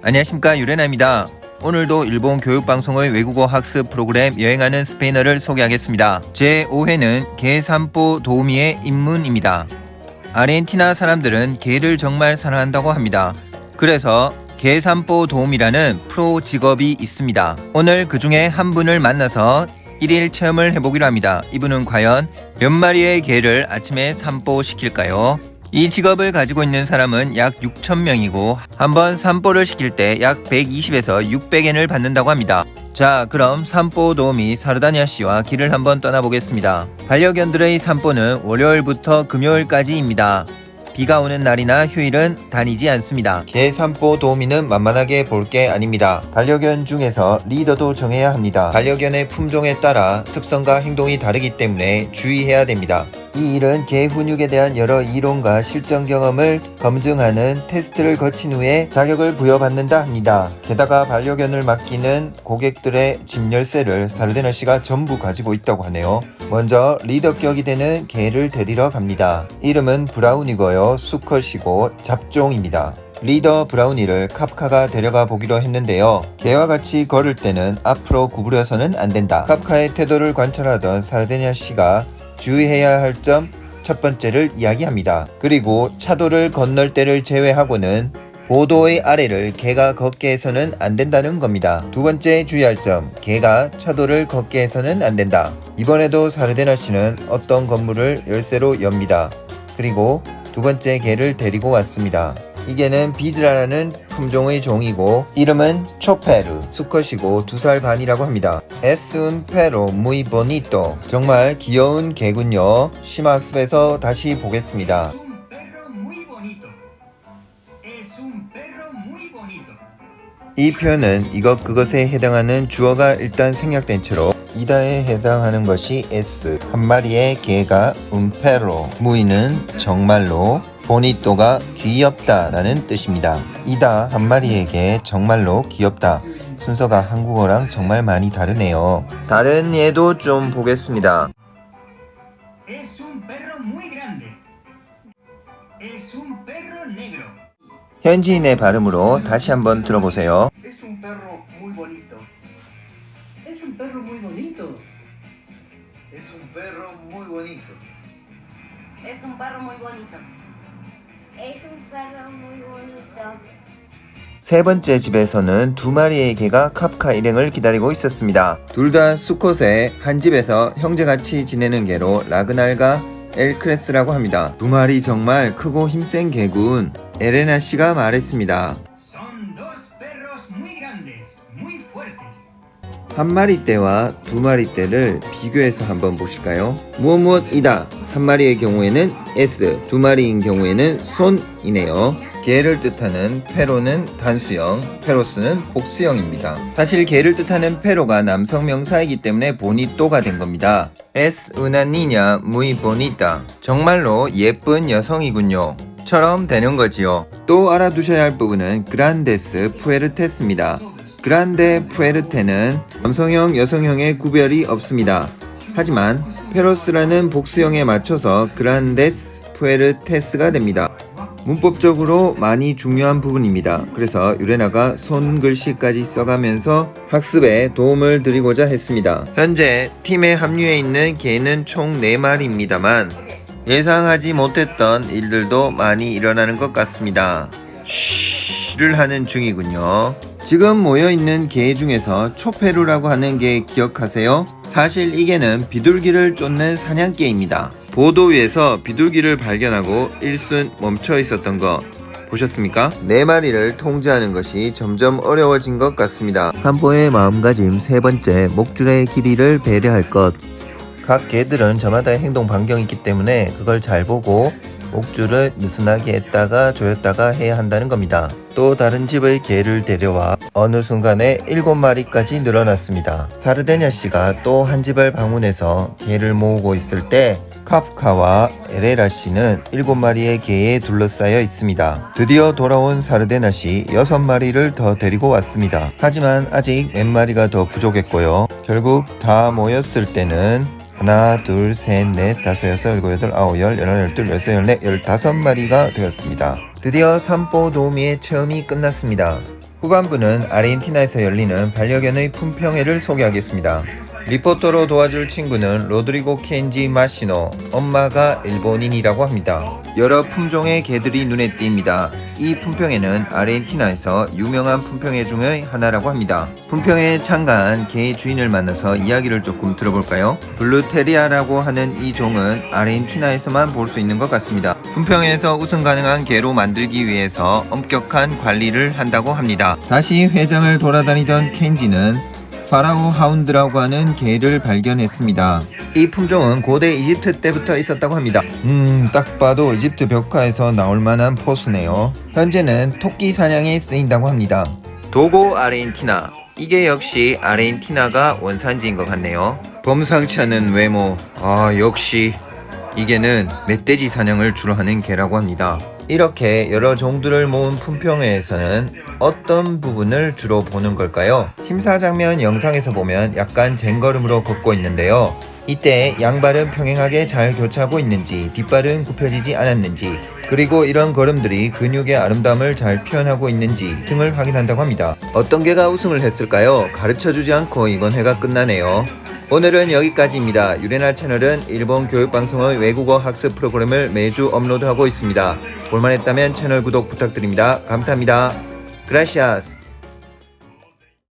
안녕하십니까, 유레나입니다. 오늘도 일본 교육방송의 외국어 학습 프로그램 여행하는 스페인어를 소개하겠습니다. 제5회는 개 산보 도우미의 입문입니다. 아르헨티나 사람들은 개를 정말 사랑한다고 합니다. 그래서 개 산보 도우미라는 프로 직업이 있습니다. 오늘 그 중에 한 분을 만나서 1일 체험을 해보기로 합니다. 이분은 과연 몇 마리의 개를 아침에 산보시킬까요? 이 직업을 가지고 있는 사람은 약 6,000명이고 한번 산보를 시킬 때 약 120에서 600엔을 받는다고 합니다. 자, 그럼 산보 도우미 사르다냐 씨와 길을 한번 떠나보겠습니다. 반려견들의 산보는 월요일부터 금요일까지입니다. 비가 오는 날이나 휴일은 다니지 않습니다. 개 산보 도우미는 만만하게 볼 게 아닙니다. 반려견 중에서 리더도 정해야 합니다. 반려견의 품종에 따라 습성과 행동이 다르기 때문에 주의해야 됩니다. 이 일은 개 훈육에 대한 여러 이론과 실전 경험을 검증하는 테스트를 거친 후에 자격을 부여받는다 합니다. 게다가 반려견을 맡기는 고객들의 집 열쇠를 사르데나 씨가 전부 가지고 있다고 하네요. 먼저 리더격이 되는 개를 데리러 갑니다. 이름은 브라운이고요. 수컷이고 잡종입니다. 리더 브라우니를 카프카가 데려가 보기로 했는데요. 개와 같이 걸을 때는 앞으로 구부려서는 안 된다. 카프카의 태도를 관찰하던 사르데냐 씨가 주의해야 할 점 첫 번째를 이야기합니다. 그리고 차도를 건널 때를 제외하고는 보도의 아래를 개가 걷게 해서는 안 된다는 겁니다. 두 번째 주의할 점, 개가 차도를 걷게 해서는 안 된다. 이번에도 사르데나 씨는 어떤 건물을 열쇠로 엽니다. 그리고 두 번째 개를 데리고 왔습니다. 이 개는 비즈라라는 품종의 종이고 이름은 초페르, 수컷이고 2살 반이라고 합니다. Es un perro muy bonito. 정말 귀여운 개군요. 심화학습에서 다시 보겠습니다. 이 표현은 이것 그것에 해당하는 주어가 일단 생략된 채로 이다에 해당하는 것이 S, 한 마리의 개가 un perro, mu이는 정말로, 보니또가 귀엽다 라는 뜻입니다. 이다 한 마리의 개 정말로 귀엽다. 순서가 한국어랑 정말 많이 다르네요. 다른 예도 좀 보겠습니다. Es un perro muy grande. Es un perro negro. 현지인의 발음으로 다시 한번 들어보세요. Es un perro muy bonito. Es un perro muy bonito. Es un perro muy bonito. Es un perro muy bonito. Es un perro muy bonito. 세 번째 집에서는 2마리의 개가 카프카 일행을 기다리고 있었습니다. 둘 다 수컷의 한 집에서 형제같이 지내는 개로 라그날과 엘크레스라고 합니다. 2마리 정말 크고 힘센 개군. 에레나 씨가 말했습니다. Son dos perros muy grandes, muy fuertes. 한 마리 떼와 2마리 떼를 비교해서 한번 보실까요? 무엇이다. 한 마리의 경우에는 S, 2마리인 경우에는 손이네요. 개를 뜻하는 페로는 단수형, 페로스는 복수형입니다. 사실 개를 뜻하는 페로가 남성 명사이기 때문에 보니또가 된 겁니다. Es una niña muy bonita. 정말로 예쁜 여성이군요. 처럼 되는 거지요. 또 알아두셔야 할 부분은 그란데스 푸에르테스입니다. 그란데 푸에르테는 남성형, 여성형의 구별이 없습니다. 하지만 페로스라는 복수형에 맞춰서 그란데스 푸에르테스가 됩니다. 문법적으로 많이 중요한 부분입니다. 그래서 유레나가 손글씨까지 써가면서 학습에 도움을 드리고자 했습니다. 현재 팀에 합류해 있는 개는 총 4마리입니다만 예상하지 못했던 일들도 많이 일어나는 것 같습니다. 쉬를 하는 중이군요. 지금 모여있는 개 중에서 초페루라고 하는 개 기억하세요? 사실 이 개는 비둘기를 쫓는 사냥개입니다. 보도 위에서 비둘기를 발견하고 일순 멈춰 있었던 거 보셨습니까? 4마리를 통제하는 것이 점점 어려워진 것 같습니다. 산보의 마음가짐 세 번째, 목줄의 길이를 배려할 것. 각 개들은 저마다의 행동 반경이 있기 때문에 그걸 잘 보고 목줄을 느슨하게 했다가 조였다가 해야 한다는 겁니다. 또 다른 집의 개를 데려와 어느 순간에 7마리까지 늘어났습니다. 사르데냐 씨가 또 한 집을 방문해서 개를 모으고 있을 때 카프카와 에레라 씨는 7마리의 개에 둘러싸여 있습니다. 드디어 돌아온 사르데나 씨 6마리를 더 데리고 왔습니다. 하지만 아직 몇 마리가 더 부족했고요. 결국 다 모였을 때는 하나, 둘, 셋, 넷, 다섯, 여섯, 일곱, 여덟, 아홉, 열, 열하나, 열둘, 열세, 열네, 15마리가 되었습니다. 드디어 산보 도우미의 체험이 끝났습니다. 후반부는 아르헨티나에서 열리는 반려견의 품평회를 소개하겠습니다. 리포터로 도와줄 친구는 로드리고 켄지 마시노, 엄마가 일본인이라고 합니다. 여러 품종의 개들이 눈에 띕니다. 이 품평회는 아르헨티나에서 유명한 품평회 중의 하나라고 합니다. 품평회에 참가한 개의 주인을 만나서 이야기를 조금 들어볼까요? 블루테리아라고 하는 이 종은 아르헨티나에서만 볼 수 있는 것 같습니다. 품평회에서 우승 가능한 개로 만들기 위해서 엄격한 관리를 한다고 합니다. 다시 회장을 돌아다니던 켄지는 파라오 하운드라고 하는 개를 발견했습니다. 이 품종은 고대 이집트 때부터 있었다고 합니다. 딱 봐도 이집트 벽화에서 나올 만한 포스네요. 현재는 토끼 사냥에 쓰인다고 합니다. 도고 아르헨티나. 이게 역시 아르헨티나가 원산지인 것 같네요. 범상치 않은 외모. 역시 이 개는 멧돼지 사냥을 주로 하는 개라고 합니다. 이렇게 여러 종들을 모은 품평회에서는 어떤 부분을 주로 보는 걸까요? 심사 장면 영상에서 보면 약간 쟁걸음으로 걷고 있는데요. 이때 양발은 평행하게 잘 교차하고 있는지, 뒷발은 굽혀지지 않았는지, 그리고 이런 걸음들이 근육의 아름다움을 잘 표현하고 있는지 등을 확인한다고 합니다. 어떤 개가 우승을 했을까요? 가르쳐주지 않고 이번 회가 끝나네요. 오늘은 여기까지입니다. 유레나 채널은 일본 교육방송의 외국어 학습 프로그램을 매주 업로드하고 있습니다. 볼만했다면 채널 구독 부탁드립니다. 감사합니다. Gracias.